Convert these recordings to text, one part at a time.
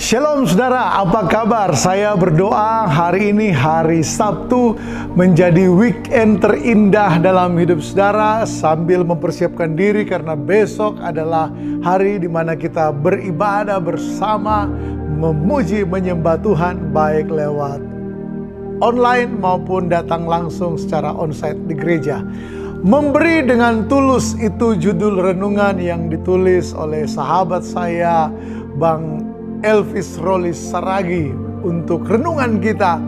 Shalom saudara, apa kabar? Saya berdoa hari ini hari Sabtu menjadi weekend terindah dalam hidup saudara, sambil mempersiapkan diri karena besok adalah hari di mana kita beribadah bersama, memuji, menyembah Tuhan, baik lewat online maupun datang langsung secara onsite di gereja. Memberi dengan tulus, itu judul renungan yang ditulis oleh sahabat saya, Bang Elvis Rolis Saragi, untuk renungan kita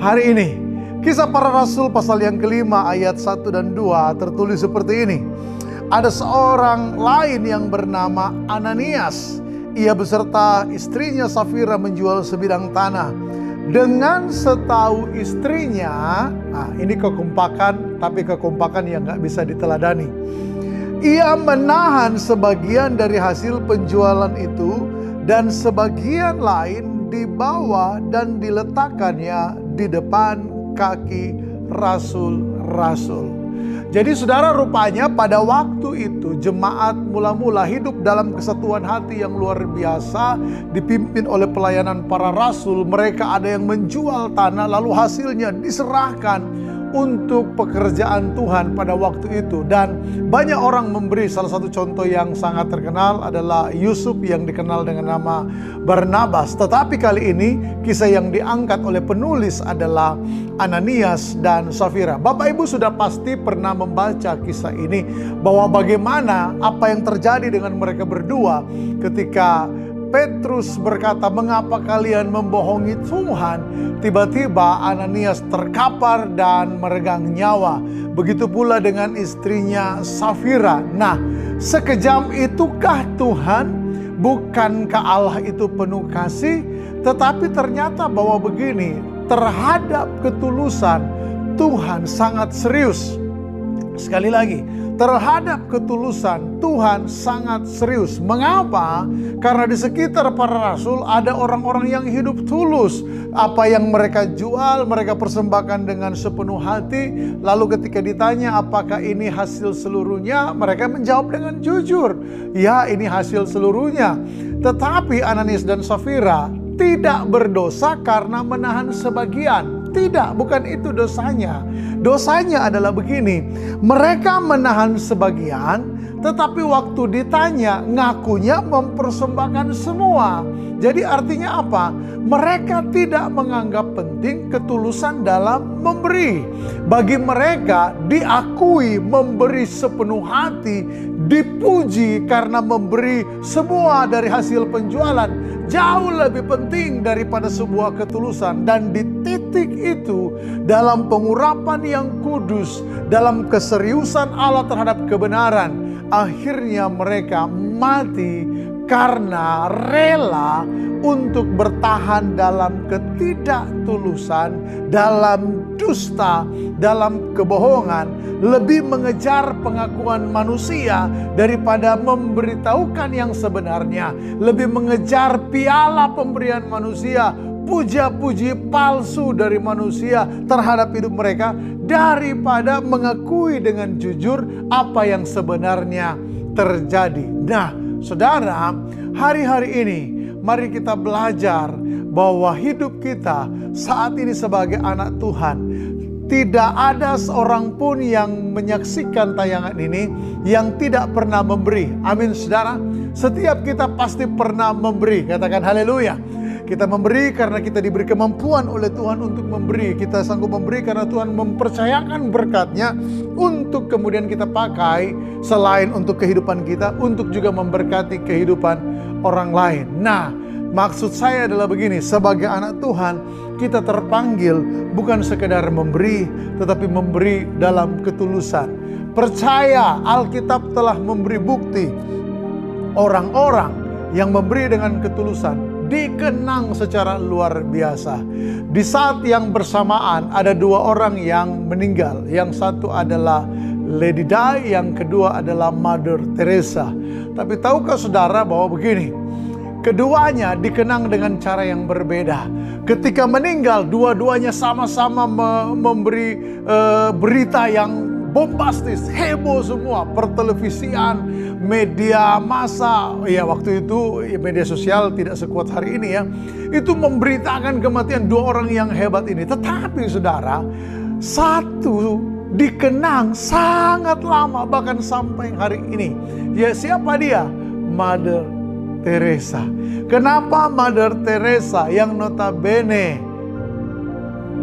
hari ini. Kisah Para Rasul pasal yang kelima ayat 1 dan 2 tertulis seperti ini. Ada seorang lain yang bernama Ananias. Ia beserta istrinya Safira menjual sebidang tanah. Dengan setahu istrinya, ini kekompakan, tapi kekompakan yang gak bisa diteladani. Ia menahan sebagian dari hasil penjualan itu, dan sebagian lain dibawa dan diletakkannya di depan kaki rasul-rasul. Jadi saudara, rupanya pada waktu itu jemaat mula-mula hidup dalam kesatuan hati yang luar biasa, dipimpin oleh pelayanan para rasul. Mereka ada yang menjual tanah lalu hasilnya diserahkan untuk pekerjaan Tuhan pada waktu itu. Dan banyak orang memberi. Salah satu contoh yang sangat terkenal adalah Yusuf yang dikenal dengan nama Barnabas. Tetapi kali ini kisah yang diangkat oleh penulis adalah Ananias dan Safira. Bapak Ibu sudah pasti pernah membaca kisah ini, bahwa bagaimana apa yang terjadi dengan mereka berdua ketika Petrus berkata, "Mengapa kalian membohongi Tuhan?" Tiba-tiba Ananias terkapar dan meregang nyawa. Begitu pula dengan istrinya Safira. Nah, sekejam itukah Tuhan? Bukankah Allah itu penuh kasih? Tetapi ternyata bahwa begini, terhadap ketulusan Tuhan sangat serius. Sekali lagi, terhadap ketulusan Tuhan sangat serius. Mengapa? Karena di sekitar para rasul ada orang-orang yang hidup tulus. Apa yang mereka jual, mereka persembahkan dengan sepenuh hati. Lalu ketika ditanya apakah ini hasil seluruhnya, mereka menjawab dengan jujur, "Ya, ini hasil seluruhnya." Tetapi Ananias dan Safira tidak berdosa karena menahan sebagian. Tidak, bukan itu dosanya. Dosanya adalah begini, mereka menahan sebagian, tetapi waktu ditanya ngakunya mempersembahkan semua. Jadi artinya apa? Mereka tidak menganggap penting ketulusan dalam memberi. Bagi mereka diakui memberi sepenuh hati, dipuji karena memberi semua dari hasil penjualan, jauh lebih penting daripada sebuah ketulusan. Dan di titik itu, dalam pengurapan yang kudus, dalam keseriusan Allah terhadap kebenaran, akhirnya mereka mati karena rela untuk bertahan dalam ketidaktulusan, dalam dusta, dalam kebohongan, lebih mengejar pengakuan manusia daripada memberitahukan yang sebenarnya, lebih mengejar piala pemberian manusia, puja-puji palsu dari manusia terhadap hidup mereka, daripada mengakui dengan jujur apa yang sebenarnya terjadi. Nah, saudara, hari-hari ini mari kita belajar bahwa hidup kita saat ini sebagai anak Tuhan, tidak ada seorang pun yang menyaksikan tayangan ini yang tidak pernah memberi. Amin, saudara. Setiap kita pasti pernah memberi. Katakan haleluya. Kita memberi karena kita diberi kemampuan oleh Tuhan untuk memberi. Kita sanggup memberi karena Tuhan mempercayakan berkat-Nya untuk kemudian kita pakai, selain untuk kehidupan kita, untuk juga memberkati kehidupan orang lain. Nah, maksud saya adalah begini, sebagai anak Tuhan, kita terpanggil bukan sekedar memberi, tetapi memberi dalam ketulusan. Percaya, Alkitab telah memberi bukti. Orang-orang yang memberi dengan ketulusan dikenang secara luar biasa. Di saat yang bersamaan ada dua orang yang meninggal. Yang satu adalah Lady Di, yang kedua adalah Mother Teresa. Tapi tahukah saudara bahwa begini, keduanya dikenang dengan cara yang berbeda. Ketika meninggal, dua-duanya sama-sama memberi berita yang bombastis, heboh semua, pertelevisian, media massa. Ya waktu itu media sosial tidak sekuat hari ini ya. Itu memberitakan kematian dua orang yang hebat ini. Tetapi saudara, satu dikenang sangat lama, bahkan sampai hari ini. Ya, siapa dia? Mother Teresa. Kenapa Mother Teresa yang notabene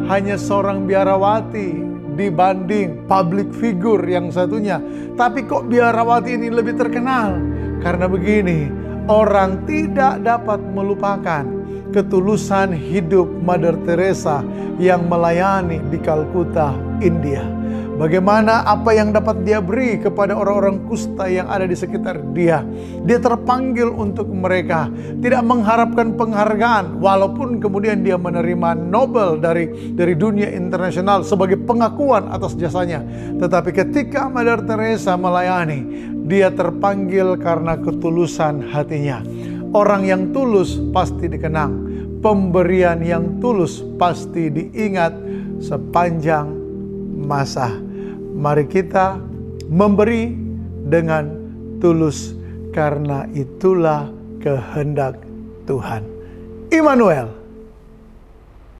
hanya seorang biarawati dibanding public figure yang satunya, tapi kok biarawati ini lebih terkenal? Karena begini, orang tidak dapat melupakan ketulusan hidup Mother Teresa yang melayani di Kalkuta, India. Bagaimana apa yang dapat dia beri kepada orang-orang kusta yang ada di sekitar dia. Dia terpanggil untuk mereka, tidak mengharapkan penghargaan, walaupun kemudian dia menerima Nobel dari dunia internasional sebagai pengakuan atas jasanya. Tetapi ketika Mother Teresa melayani, dia terpanggil karena ketulusan hatinya. Orang yang tulus pasti dikenang. Pemberian yang tulus pasti diingat sepanjang masa. Mari kita memberi dengan tulus, karena itulah kehendak Tuhan. Immanuel.